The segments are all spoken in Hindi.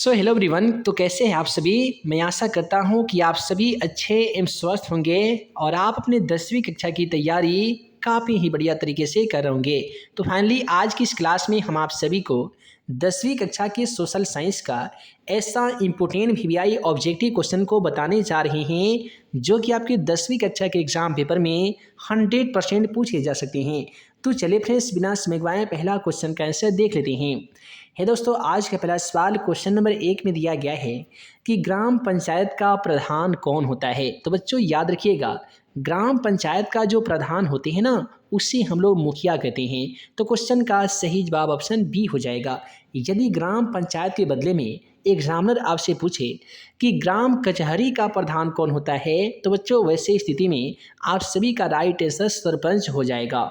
So hello everyone. तो कैसे हैं आप सभी। मैं आशा करता हूं कि आप सभी अच्छे एवं स्वस्थ होंगे और आप अपने 10वीं कक्षा की तैयारी काफ़ी ही बढ़िया तरीके से कर रहे होंगे। तो फाइनली आज की इस क्लास में हम आप सभी को 10वीं कक्षा के सोशल साइंस का ऐसा इम्पोर्टेंट वीवीआई ऑब्जेक्टिव क्वेश्चन को बताने जा रहे हैं जो कि आपके 10वीं कक्षा के एग्जाम पेपर में 100% पूछे जा सकते हैं। तो चलिए फ्रेंड्स, बिना समय गवाए पहला क्वेश्चन का आंसर देख लेते हैं। है दोस्तों, आज का पहला सवाल क्वेश्चन नंबर 1 में दिया गया है कि ग्राम पंचायत का प्रधान कौन होता है। तो बच्चों याद रखिएगा, ग्राम पंचायत का जो प्रधान होते हैं ना, उसे हम लोग मुखिया कहते हैं। तो क्वेश्चन का सही जवाब ऑप्शन बी हो जाएगा। यदि ग्राम पंचायत के बदले में एग्जामिनर आपसे पूछे कि ग्राम कचहरी का प्रधान कौन होता है, तो बच्चों वैसे स्थिति में आप सभी का राइट आंसर सरपंच हो जाएगा।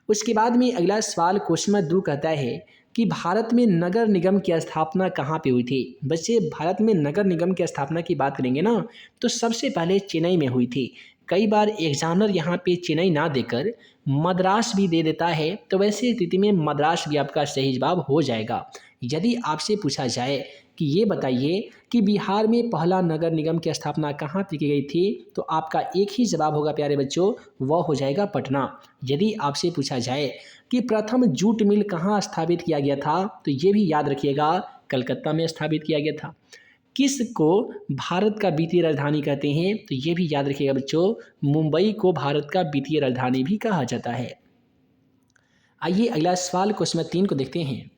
उसके बाद में अगला सवाल क्वेश्चन नंबर 2 कहता है कि भारत में नगर निगम की स्थापना कहाँ पे हुई थी। बच्चे, भारत में नगर निगम की स्थापना की बात करेंगे ना, तो सबसे पहले चेन्नई में हुई थी। कई बार एग्जामिनर यहाँ पे चेन्नई ना देकर मद्रास भी दे देता है, तो वैसे स्थिति में मद्रास भी आपका सही जवाब हो जाएगा। यदि आपसे पूछा जाए कि ये बताइए कि बिहार में पहला नगर निगम की स्थापना कहाँ पे की गई थी, तो आपका एक ही जवाब होगा प्यारे बच्चों, वह हो जाएगा पटना। यदि आपसे पूछा जाए कि प्रथम जूट मिल कहाँ स्थापित किया गया था, तो ये भी याद रखिएगा, कलकत्ता में स्थापित किया गया था। किस को भारत का वित्तीय राजधानी कहते हैं, तो ये भी याद रखिएगा बच्चों, मुंबई को भारत का वित्तीय राजधानी भी कहा जाता है। आइए अगला सवाल क्वेश्चन नंबर 3 को देखते हैं।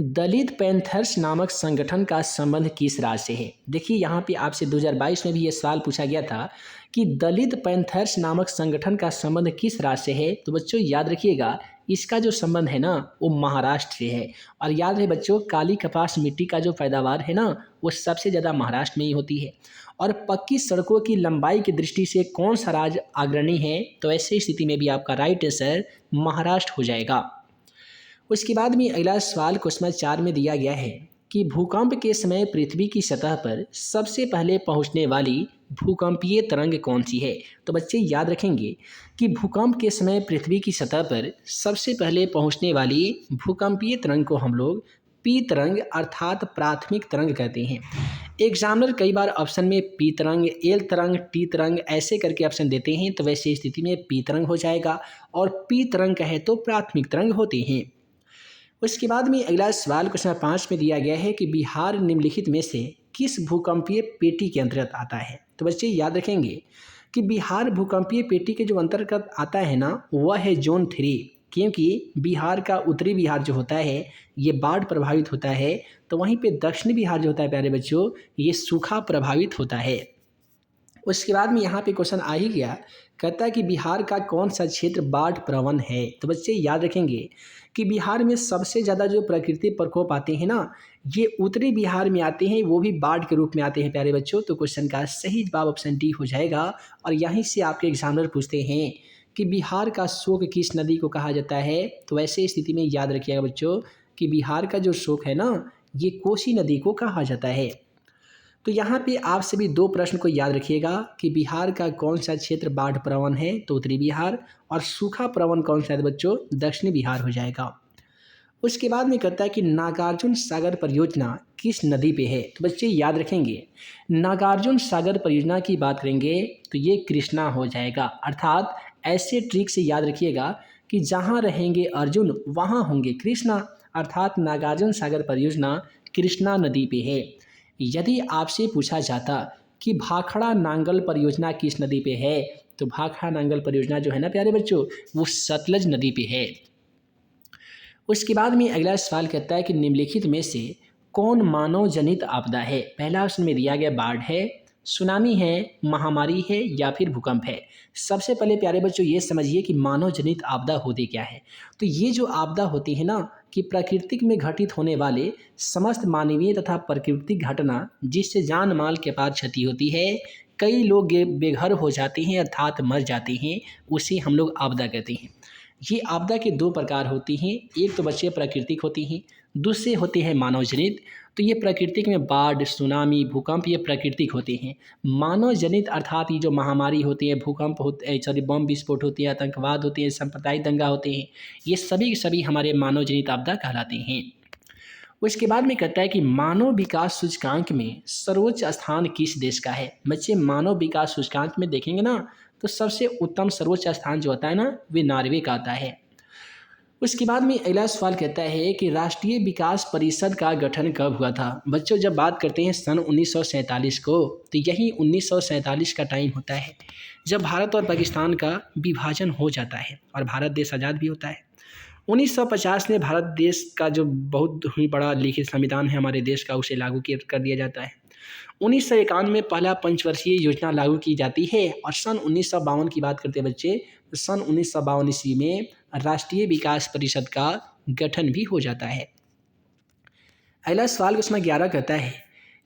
दलित पैंथर्स नामक संगठन का संबंध किस राज्य से है। देखिए यहाँ पे आपसे 2022 में भी ये सवाल पूछा गया था कि दलित पैंथर्स नामक संगठन का संबंध किस राज्य से है। तो बच्चों याद रखिएगा, इसका जो संबंध है ना, वो महाराष्ट्र से है। और याद है बच्चों, काली कपास मिट्टी का जो पैदावार है ना, वो सबसे ज़्यादा महाराष्ट्र में ही होती है। और पक्की सड़कों की लंबाई की दृष्टि से कौन सा राज्य अग्रणी है, तो ऐसी स्थिति में भी आपका राइट आंसर महाराष्ट्र हो जाएगा। उसके बाद में अगला सवाल क्वेश्चन नंबर 4 में दिया गया है कि भूकंप के समय पृथ्वी की सतह पर सबसे पहले पहुंचने वाली भूकंपीय तरंग कौन सी है। तो बच्चे याद रखेंगे कि भूकंप के समय पृथ्वी की सतह पर सबसे पहले पहुंचने वाली भूकंपीय तरंग को हम लोग पी तरंग अर्थात प्राथमिक तरंग कहते हैं। एग्जामिनर कई बार ऑप्शन में पी तरंग, एल तरंग, टी तरंग ऐसे करके ऑप्शन देते हैं, तो वैसे स्थिति में पी तरंग हो जाएगा। और पी तरंग कहे तो प्राथमिक तरंग होते हैं। उसके बाद में अगला सवाल क्वेश्चन नंबर 5 में दिया गया है कि बिहार निम्नलिखित में से किस भूकंपीय पेटी के अंतर्गत आता है। तो बच्चे याद रखेंगे कि बिहार भूकंपीय पेटी के जो अंतर्गत आता है ना, वह है जोन 3। क्योंकि बिहार का उत्तरी बिहार जो होता है ये बाढ़ प्रभावित होता है, तो वहीं पे दक्षिणी बिहार जो होता है प्यारे बच्चों, ये सूखा प्रभावित होता है। उसके बाद में यहाँ पे क्वेश्चन आ ही गया, कहता है कि बिहार का कौन सा क्षेत्र बाढ़ प्रवण है। तो बच्चे याद रखेंगे कि बिहार में सबसे ज़्यादा जो प्राकृतिक प्रकोप आते हैं ना, ये उत्तरी बिहार में आते हैं, वो भी बाढ़ के रूप में आते हैं प्यारे बच्चों। तो क्वेश्चन का सही जवाब ऑप्शन डी हो जाएगा। और यहीं से आपके एग्जामिनर पूछते हैं कि बिहार का शोक किस नदी को कहा जाता है। तो ऐसे स्थिति में याद रखिएगा बच्चों कि बिहार का जो शोक है ना, ये कोसी नदी को कहा जाता है। तो यहाँ पे आप सभी 2 प्रश्न को याद रखिएगा कि बिहार का कौन सा क्षेत्र बाढ़ प्रवण है, तो उत्तरी बिहार। और सूखा प्रवण कौन सा है बच्चों, दक्षिणी बिहार हो जाएगा। उसके बाद में कहता है कि नागार्जुन सागर परियोजना किस नदी पे है। तो बच्चे याद रखेंगे, नागार्जुन सागर परियोजना की बात करेंगे तो ये कृष्णा हो जाएगा। अर्थात ऐसे ट्रिक से याद रखिएगा कि जहाँ रहेंगे अर्जुन वहाँ होंगे कृष्णा। अर्थात नागार्जुन सागर परियोजना कृष्णा नदी पे है। यदि आपसे पूछा जाता कि भाखड़ा नांगल परियोजना किस नदी पे है, तो भाखड़ा नांगल परियोजना जो है ना प्यारे बच्चों, वो सतलज नदी पे है। उसके बाद में अगला सवाल कहता है कि निम्नलिखित में से कौन मानव जनित आपदा है। पहला ऑप्शन में दिया गया बाढ़ है, सुनामी है, महामारी है या फिर भूकंप है। सबसे पहले प्यारे बच्चों ये समझिए कि मानव जनित आपदा होती क्या है। तो ये जो आपदा होती है ना, कि प्राकृतिक में घटित होने वाले समस्त मानवीय तथा प्राकृतिक घटना जिससे जान माल के पार क्षति होती है, कई लोग बेघर हो जाते हैं अर्थात मर जाते हैं, उसे हम लोग आपदा कहते हैं। ये आपदा के 2 प्रकार होती हैं, एक तो बच्चे प्राकृतिक होती हैं, दूसरे होते हैं मानव जनित। तो ये प्राकृतिक में बाढ़, सुनामी, भूकंप ये प्राकृतिक होते हैं। मानव जनित अर्थात ये जो महामारी होती है, भूकंप होते, सॉरी बम विस्फोट होती है, आतंकवाद होते हैं, सांप्रदायिक दंगा होते हैं, ये सभी के सभी हमारे मानव जनित आपदा कहलाते हैं। उसके बाद में कहता है कि मानव विकास सूचकांक में सर्वोच्च स्थान किस देश का है। बच्चे मानव विकास सूचकांक में देखेंगे ना तो सबसे उत्तम सर्वोच्च स्थान जो होता है ना वे नॉर्वे का आता है। उसके बाद में अगला सवाल कहता है कि राष्ट्रीय विकास परिषद का गठन कब हुआ था। बच्चों जब बात करते हैं सन 1947 को तो यही 1947 का टाइम होता है जब भारत और पाकिस्तान का विभाजन हो जाता है और भारत देश आज़ाद भी होता है। 1950 में भारत देश का जो बहुत ही बड़ा लिखित संविधान है हमारे देश का उसे लागू कर दिया जाता है। 1951 में पहला पंचवर्षीय योजना लागू की जाती है और सन 1952 की बात करते हैं बच्चे तो सन 1952 ईस्वी में राष्ट्रीय विकास परिषद का गठन भी हो जाता है। अगला सवाल क्वेश्चन 11 कहता है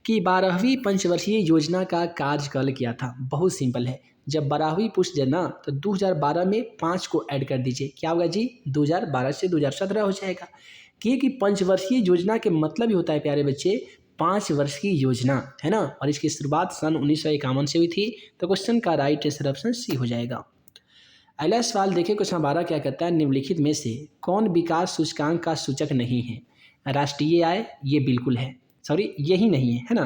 कि 12वीं पंचवर्षीय योजना का कार्यकाल क्या था। बहुत सिंपल है, जब 12वीं पूछ जाना तो 2012 में 5 को ऐड कर दीजिए, क्या होगा जी 2012 से 2017 हो जाएगा। क्योंकि पंचवर्षीय योजना के मतलब ही होता है प्यारे बच्चे 5 वर्ष की योजना है ना, और इसकी शुरुआत सन 1951 से हुई थी। तो क्वेश्चन का राइट आंसर ऑप्शन सी हो जाएगा। अगला सवाल देखिए क्वेश्चन 12 क्या कहता है, निम्नलिखित में से कौन विकास सूचकांक का सूचक नहीं है। राष्ट्रीय आय ये बिल्कुल है, सॉरी यही नहीं है ना।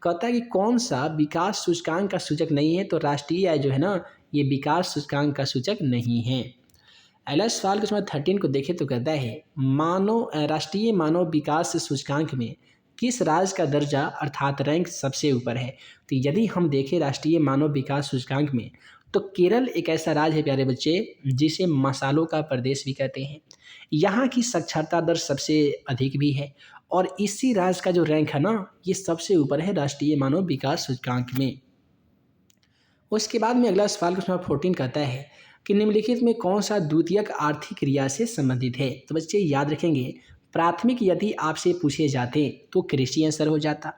कहता है कि कौन सा विकास सूचकांक का सूचक नहीं है, तो राष्ट्रीय आय जो है ना ये विकास सूचकांक का सूचक नहीं है। अगला सवाल क्वेश्चन 13 को देखें तो कहता है राष्ट्रीय मानव विकास सूचकांक में किस राज्य का दर्जा अर्थात रैंक सबसे ऊपर है। तो यदि हम देखें राष्ट्रीय मानव विकास सूचकांक में तो केरल एक ऐसा राज्य है प्यारे बच्चे जिसे मसालों का प्रदेश भी कहते हैं। यहाँ की साक्षरता दर सबसे अधिक भी है और इसी राज्य का जो रैंक है ना ये सबसे ऊपर है राष्ट्रीय मानव विकास सूचकांक में। उसके बाद में अगला सवाल क्वेश्चन 14 कहता है कि निम्नलिखित में कौन सा द्वितीयक आर्थिक क्रिया से संबंधित है। तो बच्चे याद रखेंगे प्राथमिक यदि आपसे पूछे जाते तो कृषि आंसर हो जाता,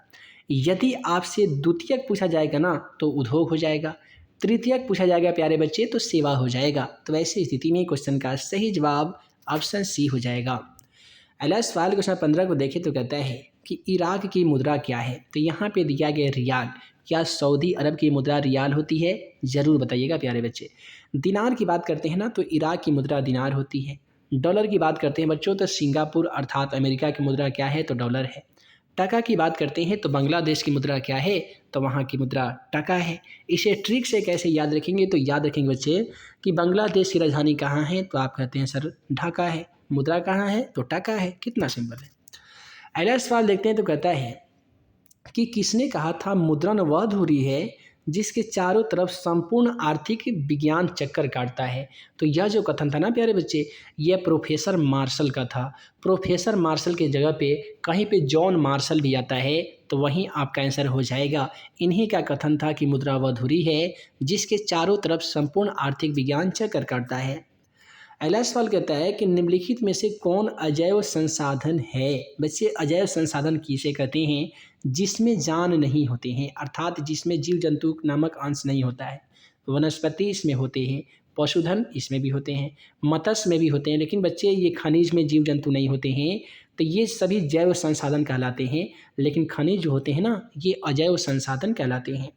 यदि आपसे द्वितीयक पूछा जाएगा ना तो उद्योग हो जाएगा, तृतीयक पूछा जाएगा प्यारे बच्चे तो सेवा हो जाएगा। तो ऐसी स्थिति में क्वेश्चन का सही जवाब ऑप्शन सी हो जाएगा। अगला सवाल क्वेश्चन 15 को देखें तो कहता है कि इराक की मुद्रा क्या है। तो यहाँ पे दिया गया रियाल, क्या सऊदी अरब की मुद्रा रियाल होती है, ज़रूर बताइएगा प्यारे बच्चे। दिनार की बात करते हैं ना तो इराक की मुद्रा दिनार होती है। डॉलर की बात करते हैं बच्चों तो सिंगापुर अर्थात अमेरिका की मुद्रा क्या है तो डॉलर है। टका की बात करते हैं तो बांग्लादेश की मुद्रा क्या है तो वहाँ की मुद्रा टका है। इसे ट्रिक से कैसे याद रखेंगे, तो याद रखेंगे बच्चे कि बांग्लादेश की राजधानी कहाँ है तो आप कहते हैं सर ढाका है, मुद्रा कहाँ है तो टका है। कितना सिंपल है। अगला सवाल देखते हैं तो कहता है कि किसने कहा था मुद्रण वह धुरी है जिसके चारों तरफ संपूर्ण आर्थिक विज्ञान चक्कर काटता है। तो यह जो कथन था ना प्यारे बच्चे यह प्रोफेसर मार्शल का था। प्रोफेसर मार्शल के जगह पे कहीं पे जॉन मार्शल भी आता है तो वहीं आपका आंसर हो जाएगा। इन्हीं का कथन था कि मुद्रा वह धुरी है जिसके चारों तरफ संपूर्ण आर्थिक विज्ञान चक्कर काटता है। अगला सवाल कहता है कि निम्नलिखित में से कौन अजैव संसाधन है। बच्चे अजैव संसाधन किसे कहते हैं, जिसमें जान नहीं होते हैं अर्थात जिसमें जीव जंतु नामक अंश नहीं होता है। वनस्पति इसमें होते हैं, पशुधन इसमें भी होते हैं, मत्स्य में भी होते हैं, लेकिन बच्चे ये खनिज में जीव जंतु नहीं होते हैं। तो ये सभी जैव संसाधन कहलाते हैं, लेकिन खनिज जो होते हैं ना ये अजैव संसाधन कहलाते हैं।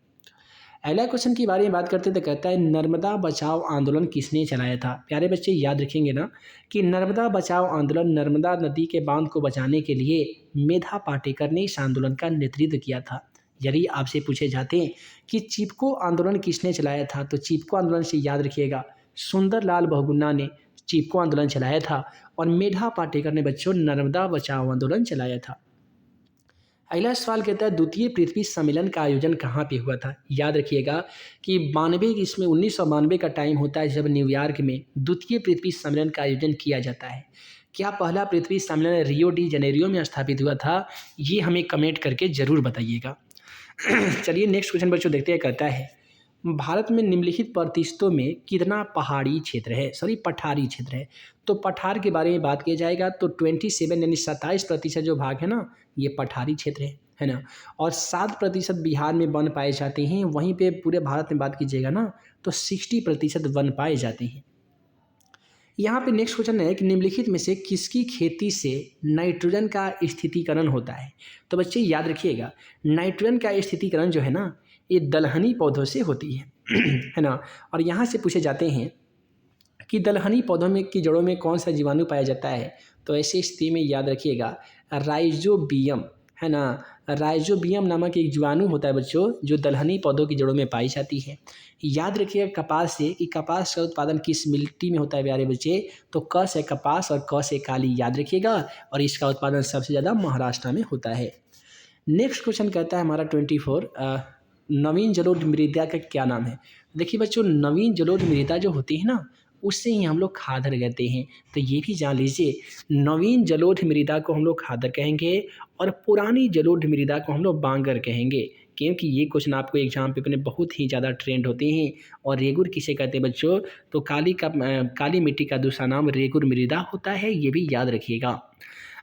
अगला क्वेश्चन के बारे में बात करते तो कहता है नर्मदा बचाओ आंदोलन किसने चलाया था। प्यारे बच्चे याद रखेंगे ना कि नर्मदा बचाओ आंदोलन नर्मदा नदी के बांध को बचाने के लिए मेधा पाटेकर ने इस आंदोलन का नेतृत्व किया था। यदि आपसे पूछे जाते हैं कि चिपको आंदोलन किसने चलाया था तो चिपको आंदोलन से याद रखिएगा सुंदरलाल बहुगुणा ने चिपको आंदोलन चलाया था और मेधा पाटेकर ने बच्चों नर्मदा बचाओ आंदोलन चलाया था। अगला सवाल कहता है द्वितीय पृथ्वी सम्मेलन का आयोजन कहाँ पे हुआ था। याद रखिएगा कि 92 इसमें 1992 का टाइम होता है जब न्यूयॉर्क में द्वितीय पृथ्वी सम्मेलन का आयोजन किया जाता है। क्या पहला पृथ्वी सम्मेलन रियो डी जनेरियो में स्थापित हुआ था, ये हमें कमेंट करके ज़रूर बताइएगा। चलिए नेक्स्ट क्वेश्चन बच्चों देखते हैं। कहता है भारत में निम्नलिखित प्रतिशतों में कितना पहाड़ी क्षेत्र है, सॉरी पठारी क्षेत्र है। तो पठार के बारे में बात किया जाएगा तो 27 यानी 27% जो भाग है ना ये पठारी क्षेत्र है ना, और 7% बिहार में वन पाए जाते हैं। वहीं पे पूरे भारत में बात कीजिएगा ना तो 60% वन पाए जाते हैं। यहाँ पे नेक्स्ट क्वेश्चन है कि निम्नलिखित में से किसकी खेती से नाइट्रोजन का स्थितीकरण होता है। तो बच्चे याद रखिएगा नाइट्रोजन का स्थितीकरण जो है ना ये दलहनी पौधों से होती है है ना। और यहाँ से पूछे जाते हैं कि दलहनी पौधों में की जड़ों में कौन सा जीवाणु पाया जाता है। तो ऐसी स्थिति में याद रखिएगा राइजोबियम, है ना, राइजोबियम नामक एक जीवाणु होता है बच्चों, जो दलहनी पौधों की जड़ों में पाई जाती है। याद रखिएगा कपास से कि कपास का उत्पादन किस मिट्टी में होता है प्यारे बच्चे, तो क से कपास और क से काली, याद रखिएगा, और इसका उत्पादन सबसे ज़्यादा महाराष्ट्र में होता है। नेक्स्ट क्वेश्चन कहता है हमारा 24, नवीन जलोढ़ मृदा का क्या नाम है। देखिए बच्चों, नवीन जलोढ़ मृदा जो होती है ना, उससे ही हम लोग खादर कहते हैं। तो ये भी जान लीजिए, नवीन जलोढ़ मृदा को हम लोग खादर कहेंगे और पुरानी जलोढ़ मृदा को हम लोग बांगर कहेंगे, क्योंकि ये क्वेश्चन आपको एग्जाम पेपर में बहुत ही ज़्यादा ट्रेंड होते हैं। और रेगुर किसे कहते हैं बच्चों, तो काली मिट्टी का दूसरा नाम रेगुर मृदा होता है, ये भी याद रखिएगा।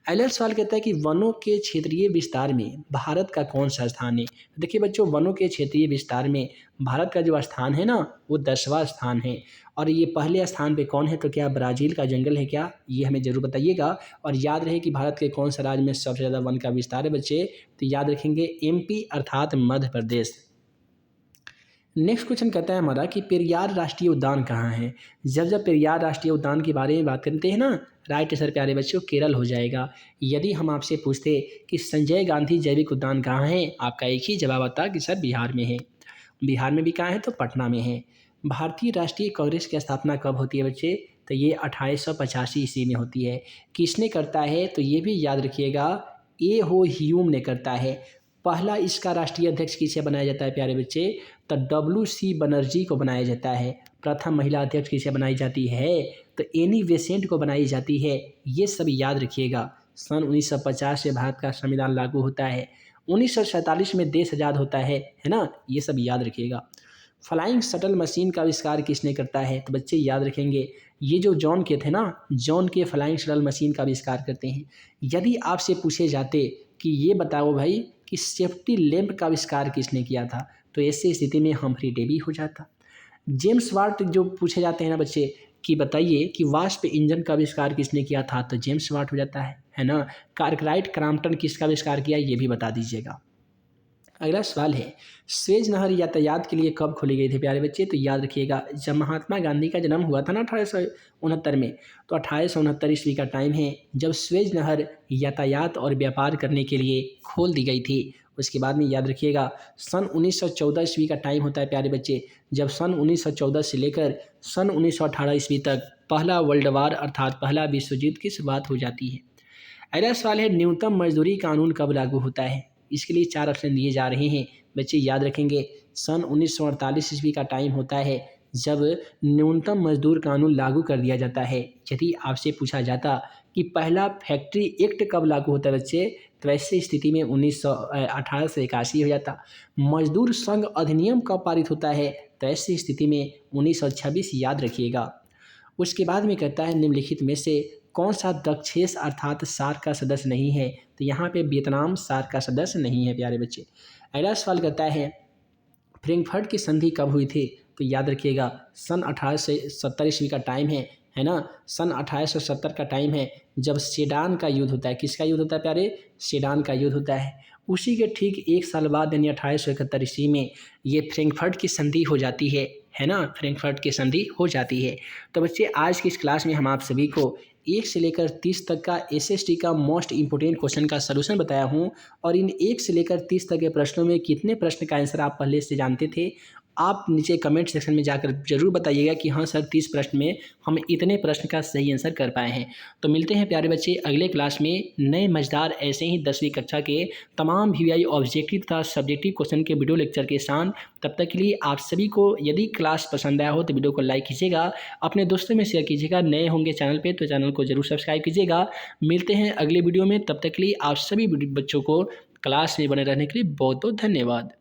अगला सवाल कहता है कि वनों के क्षेत्रीय विस्तार में भारत का कौन सा स्थान है। देखिए बच्चों, वनों के क्षेत्रीय विस्तार में भारत का जो स्थान है ना, वो 10वां स्थान है। और ये पहले स्थान पे कौन है, तो क्या ब्राज़ील का जंगल है क्या, ये हमें ज़रूर बताइएगा। और याद रहे कि भारत के कौन सा राज्य में सबसे ज़्यादा वन का विस्तार है बच्चे, तो याद रखेंगे MP अर्थात मध्य प्रदेश। नेक्स्ट क्वेश्चन कहता है हमारा कि पेरियार राष्ट्रीय उद्यान कहाँ है। जब पेरियार राष्ट्रीय उद्यान के बारे में बात करते हैं ना, राइट आंसर प्यारे बच्चों केरल हो जाएगा। यदि हम आपसे पूछते कि संजय गांधी जैविक उद्यान कहाँ है, आपका एक ही जवाब आता कि सर बिहार में है। बिहार में भी कहाँ है, तो पटना में है। भारतीय राष्ट्रीय कांग्रेस की स्थापना कब होती है बच्चे, तो ये 1885 ईस्वी में होती है। किसने करता है, तो ये भी याद रखिएगा A.O. ह्यूम ने करता है। पहला इसका राष्ट्रीय अध्यक्ष किसे बनाया जाता है प्यारे बच्चे, तो WC बनर्जी को बनाया जाता है। प्रथम महिला अध्यक्ष किसे बनाई जाती है, तो एनी बेसेंट को बनाई जाती है। ये सब याद रखिएगा। सन 1950 से भारत का संविधान लागू होता है। 1947 में देश आज़ाद होता है ना, ये सब याद रखिएगा। फ्लाइंग शटल मशीन का आविष्कार किसने करता है, तो बच्चे याद रखेंगे ये जो जॉन के थे ना, जॉन के फ्लाइंग शटल मशीन का आविष्कार करते हैं। यदि आपसे पूछे जाते कि ये बताओ भाई कि सेफ्टी लैंप का आविष्कार किसने किया था, तो ऐसी स्थिति में हम्फ्री डेवी हो जाता। जेम्स वाट जो पूछे जाते हैं ना बच्चे कि बताइए कि वाष्प इंजन का आविष्कार किसने किया था, तो जेम्स वाट हो जाता है ना। कार्कराइट क्रॉम्पटन किसका आविष्कार किया, ये भी बता दीजिएगा। अगला सवाल है, स्वेज नहर यातायात के लिए कब खोली गई थी प्यारे बच्चे, तो याद रखिएगा जब महात्मा गांधी का जन्म हुआ था ना 1869 में, तो 1869 ईस्वी का टाइम है जब स्वेज नहर यातायात और व्यापार करने के लिए खोल दी गई थी। उसके बाद में याद रखिएगा सन 1914 ईस्वी का टाइम होता है प्यारे बच्चे, जब सन 1914 से लेकर सन 1918 ईस्वी तक पहला वर्ल्ड वार अर्थात पहला विश्व युद्ध की शुरुआत हो जाती है। अगला सवाल है, न्यूनतम मजदूरी कानून कब लागू होता है। इसके लिए 4 ऑप्शन दिए जा रहे हैं बच्चे, याद रखेंगे सन 1948 ईस्वी का टाइम होता है जब न्यूनतम मजदूर कानून लागू कर दिया जाता है। यदि आपसे पूछा जाता कि पहला फैक्ट्री एक्ट कब लागू होता है बच्चे, तो ऐसी स्थिति में 1881 हो जाता। मजदूर संघ अधिनियम कब पारित होता है, तो ऐसी स्थिति में 1926, याद रखिएगा। उसके बाद में कहता है निम्नलिखित में से कौन सा दक्षेस अर्थात सार्क का सदस्य नहीं है, तो यहाँ पे वियतनाम सार्क का सदस्य नहीं है प्यारे बच्चे। अगला सवाल कहता है फ्रैंकफर्ट की संधि कब हुई थी, तो याद रखिएगा सन 1870 ईस्वी का टाइम है ना। सन 1870 का टाइम है जब सेडान का युद्ध होता है। किसका युद्ध होता है प्यारे, सेडान का युद्ध होता है। उसी के ठीक एक साल बाद यानी 1871 ईस्वी में ये फ्रैंकफर्ट की संधि हो जाती है ना, फ्रैंकफर्ट की संधि हो जाती है। तो बच्चे आज की इस क्लास में हम आप सभी को 1 से लेकर 30 तक का SST का मोस्ट इंपोर्टेंट क्वेश्चन का सलूशन बताया हूँ। और इन 1 से लेकर 30 तक के प्रश्नों में कितने प्रश्न का आंसर आप पहले से जानते थे, आप नीचे कमेंट सेक्शन में जाकर जरूर बताइएगा कि हाँ सर 30 प्रश्न में हम इतने प्रश्न का सही आंसर कर पाए हैं। तो मिलते हैं प्यारे बच्चे अगले क्लास में नए मजेदार ऐसे ही 10वीं कक्षा के तमाम VVI ऑब्जेक्टिव तथा सब्जेक्टिव क्वेश्चन के वीडियो लेक्चर के साथ। तब तक के लिए आप सभी को यदि क्लास पसंद आया हो तो वीडियो को लाइक कीजिएगा, अपने दोस्तों में शेयर कीजिएगा। नए होंगे चैनल पर तो चैनल को जरूर सब्सक्राइब कीजिएगा। मिलते हैं अगले वीडियो में, तब तक के लिए आप सभी बच्चों को क्लास में बने रहने के लिए बहुत बहुत धन्यवाद।